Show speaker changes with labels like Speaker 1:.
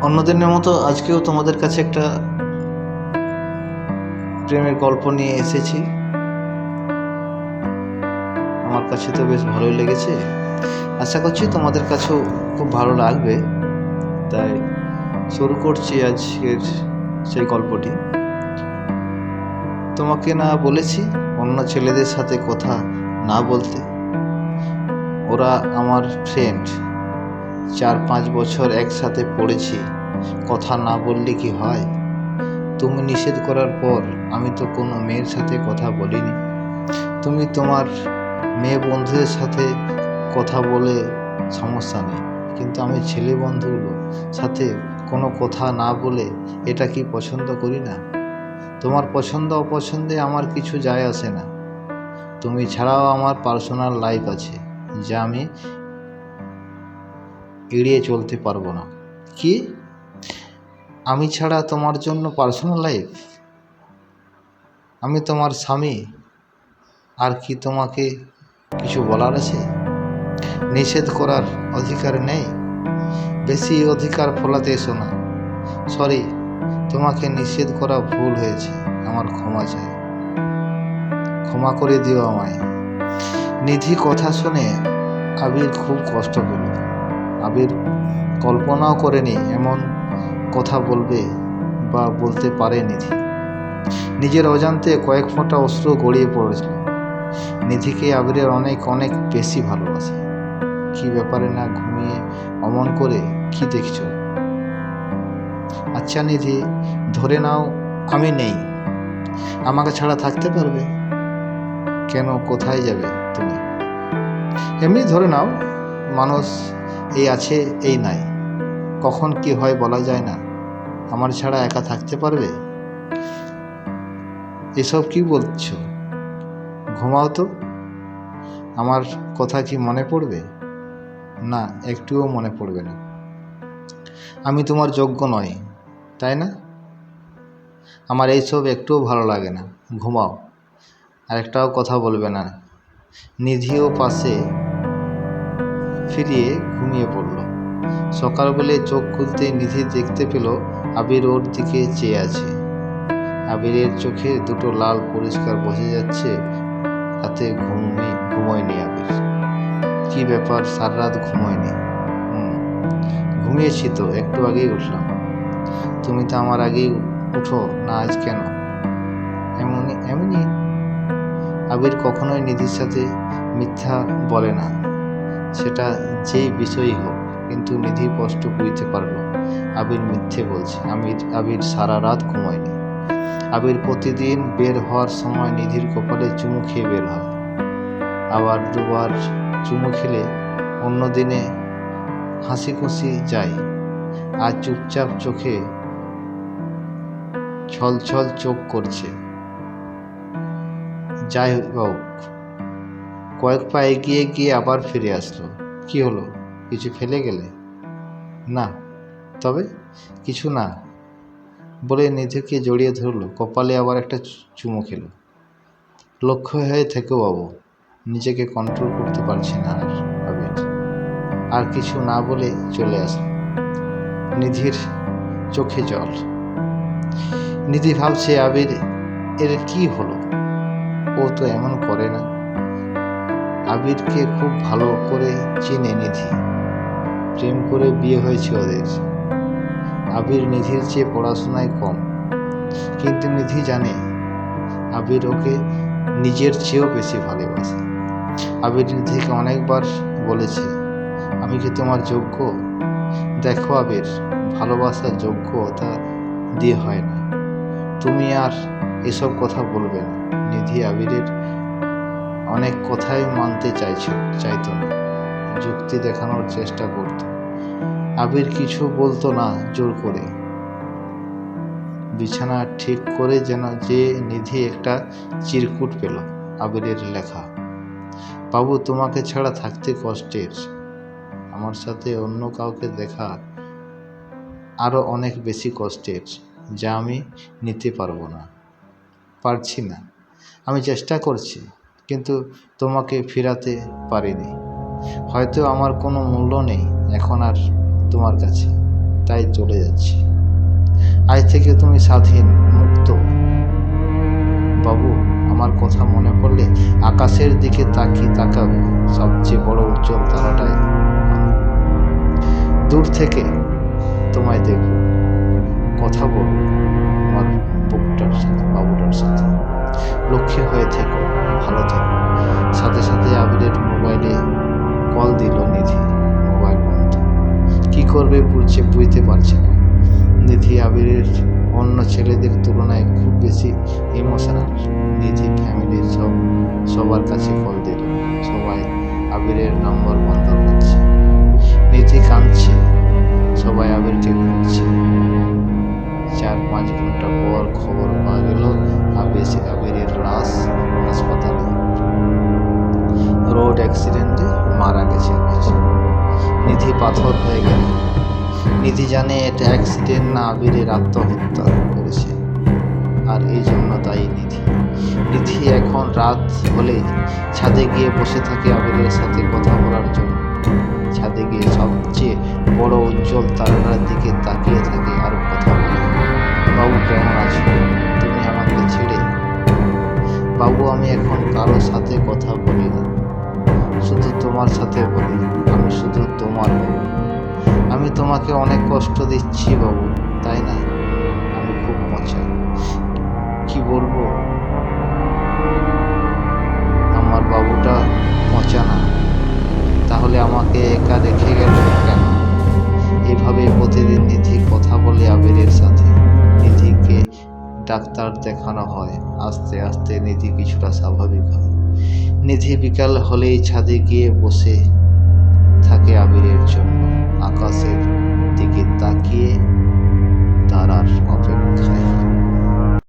Speaker 1: অন্যদিনের মতো আজকেও তোমাদের কাছে একটা প্রেমের গল্প নিয়ে এসেছি। আমার কাছে তো বেশ ভালোই লেগেছে, আশা করছি তোমাদের কাছেও খুব ভালো লাগবে। তাই শুরু করছি আজকের সেই গল্পটি। তোমাকে না বলেছি অন্য ছেলেদের সাথে কথা না বলতে? ওরা আমার ফ্রেন্ড, 4-5 বছর একসাথে পড়েছি, কথা না বললে কি হয়? তুমি নিষেধ করার পর আমি তো কোনো মেয়ের সাথে কথা বলিনি। তুমি তোমার মেয়ে বন্ধুদের সাথে কথা বলে সমস্যা নেই, কিন্তু আমি ছেলে বন্ধুগুলোর সাথে কোনো কথা না বলে এটা কি পছন্দ করি না? তোমার পছন্দ অপছন্দে আমার কিছু যায় আসে না। তুমি ছাড়াও আমার পার্সোনাল লাইফ আছে, যা আমি এড়িয়ে চলতে পারবো না। কি? আমি ছাড়া তোমার জন্য পার্সোনাল লাইফ? আমি তোমার স্বামী, আর কি তোমাকে কিছু বলার আছে? নিষেধ করার অধিকার নেই? বেশি অধিকার ফলাতে এসো না। সরি, তোমাকে নিষেধ করা ভুল হয়েছে, আমার ক্ষমা চাই, ক্ষমা করে দিও আমায়। নিধি কথা শুনে আবির খুব কষ্ট পেল। আবির কল্পনাও করেনি এমন কথা বলবে বা বলতে পারে নিধি। নিজের অজান্তে কয়েক ফোঁটা অশ্রু গড়িয়ে পড়েছিল। নিধিকে আবিরের অনেক অনেক বেশি ভালোবাসে। কি ব্যাপারে না ঘুমিয়ে অমন করে কি দেখছ? আচ্ছা নিধি, ধরে নাও আমি নেই, আমাকে ছাড়া থাকতে পারবে? কেন, কোথায় যাবে তুমি? এমনি ধরে নাও, মানুষ এই আছে এই নাই, কখন কি হয় বলা যায় না। আমার ছাড়া একা থাকতে পারবে? এসব কি বলছো? ঘুমাও তো। আমার কথা কি মনে পড়বে? না, একটুও মনে পড়বে না। আমি তোমার যোগ্য নই, তাই না? আমার এইসব একটুও ভালো লাগে না। ঘুমাও, আর একটাও কথা বলবে না। নিধিও পাশে ফিরিয়ে ঘুমিয়ে পড়ল। সকালবেলায় চোখ খুলতেই নিধি দেখতে পেল আবির ওর দিকে চেয়ে আছে। আবিরের চোখে দুটো লাল পরিষ্কার বোঝা যাচ্ছে রাতে ঘুমোয়নি আবির। কি ব্যাপার, সারা রাত ঘুমোয়নি? ঘুমিয়েছি তো, একটু আগেই উঠলাম। তুমি তো আমার আগেই উঠো না, আজ কেন? এমনি এমনি। আবির কখনোই নিধির সাথে মিথ্যা বলে না, সেটা যেই বিষয়ই হোক। কিন্তু নিধি স্পষ্ট বুঝতে পারলো আবির মিথ্যে বলছে। আবির সারা রাত ঘুমায়নি। আবির প্রতিদিন বের হওয়ার সময় নিধির কপালে চুমু খেয়ে বের হয়, আবার দুবার চুমু খেলে অন্য দিনে হাসি খুশি যায়। আর চুপচাপ চোখে ছলছল চোখ করছে। যাই হোক, কয়েক পা এগিয়ে গিয়ে আবার ফিরে আসলো। কি হলো, কিছু ফেলে গেলে? না। তবে? কিছু না বলে নিধিকে জড়িয়ে ধরলো, কপালে আবার একটা চুমু খেলো। লক্ষ্য হয়ে থেকো বাবু, নিজেকে কন্ট্রোল করতে পারছি না আর। আবির আর কিছু না বলে চলে আসলো। নিধির চোখে জল। নিধি ভাবছে আবির এর কি হলো, ও তো এমন করে না। আবিরকে খুব ভালো করে চিনে নিধি, প্রেম করে বিয়ে হয়েছে ওদের। আবির নিধির চেয়ে পড়াশোনায় কম, কিন্তু নিধি জানে আবির ওকে নিজের চেয়েও বেশি ভালোবাসে। আবির নিধিকে অনেকবার বলেছে, আমি কি তোমার যোগ্য? দেখো আবির, ভালোবাসার যোগ্যতা দিয়ে হয় না। তুমি আর এসব কথা বলবে না। নিধি আবিরের অনেক কথাই মানতে চাইতো না, যুক্তি দেখানোর চেষ্টা করত। আবির কিছু বলতো না জোর করে। বিছানা ঠিক করে যেন যে নিধি একটা চিরকুট পেল, আবিরের লেখা, বাবু তোমাকে ছাড়া থাকতে কষ্টের, আমার সাথে অন্য কাউকে দেখা আরও অনেক বেশি কষ্টের, যা আমি নিতে পারছি না। আমি চেষ্টা করছি, কিন্তু তোমাকে ফেরাতে পারিনি। হয়তো আমার কোনো মূল্য নেই এখন আর তোমার কাছে। তাই চলে যাচ্ছি। আজ থেকে তুমি স্বাধীন, মুক্ত। বাবু, আমার কথা মনে পড়লে আকাশের দিকে তাকাবে। সবচেয়ে বড় উজ্জ্বল তারাটাই আমি। দূর থেকে তোমায় দেখব, কথা বলবো আমার বুকটার সাথে, বাবুটার সাথে। লক্ষ্মী হয়ে থেকো, ভালো থেকো। সাথে সাথে আবিরের মোবাইলে কল দিল নিধি। মোবাইল বন্ধ। কি করবে বুঝতে পারছে না। নিধি আবিরের অন্য ছেলেদের তুলনায় খুব বেশি ইমোশনাল। নিধি ফ্যামিলির সবার কাছে কল দিল। সবাই আবিরের নম্বর বন্ধ করছে। নিধি কাঁদছে। সবাই আবিরকে খুঁজছে। 4-5 ঘন্টা পর খবর পাওয়া গেল আবিরের লাশ হাসপাতালে। রোড অ্যাক্সিডেন্টে মারা গেছে আবির। নিধি পাথর হয়ে গেল। নিধি জানে এটা অ্যাক্সিডেন্ট না, আবিরের আত্মহত্যা করেছে। আর এই জন্য দায়ী নিধি। নিধি এখন রাত হলে ছাদে গিয়ে বসে থাকে আবিরের সাথে কথা বলার জন্য। ছাদে গিয়ে সবচেয়ে বড় উজ্জ্বল তারাটার দিকে তাকিয়ে থাকে আর কথা বলে। বাবু, কেমন আছো? তুমি আমাকে ছেড়ে? বাবু, আমি এখন কারোর সাথে কথা বলি না, শুধু তোমার সাথে বলি। আমি শুধু তোমার বাবু। আমি তোমাকে অনেক কষ্ট দিচ্ছি বাবু, তাই না? আমি খুব মজা। কি বলবো, আমার বাবুটা পচা না। তাহলে আমাকে একা রেখে গেল কেন? এভাবে প্রতিদিন নিধি কথা বলে আবিরের সাথে। নিধিকে ডাক্তার দেখানো হয়। আস্তে আস্তে নিধি কিছুটা স্বাভাবিক হয়। নিধি বিকাল হলেই ছাদে গিয়ে বসে থাকে আবিরের জন্য। আকাশ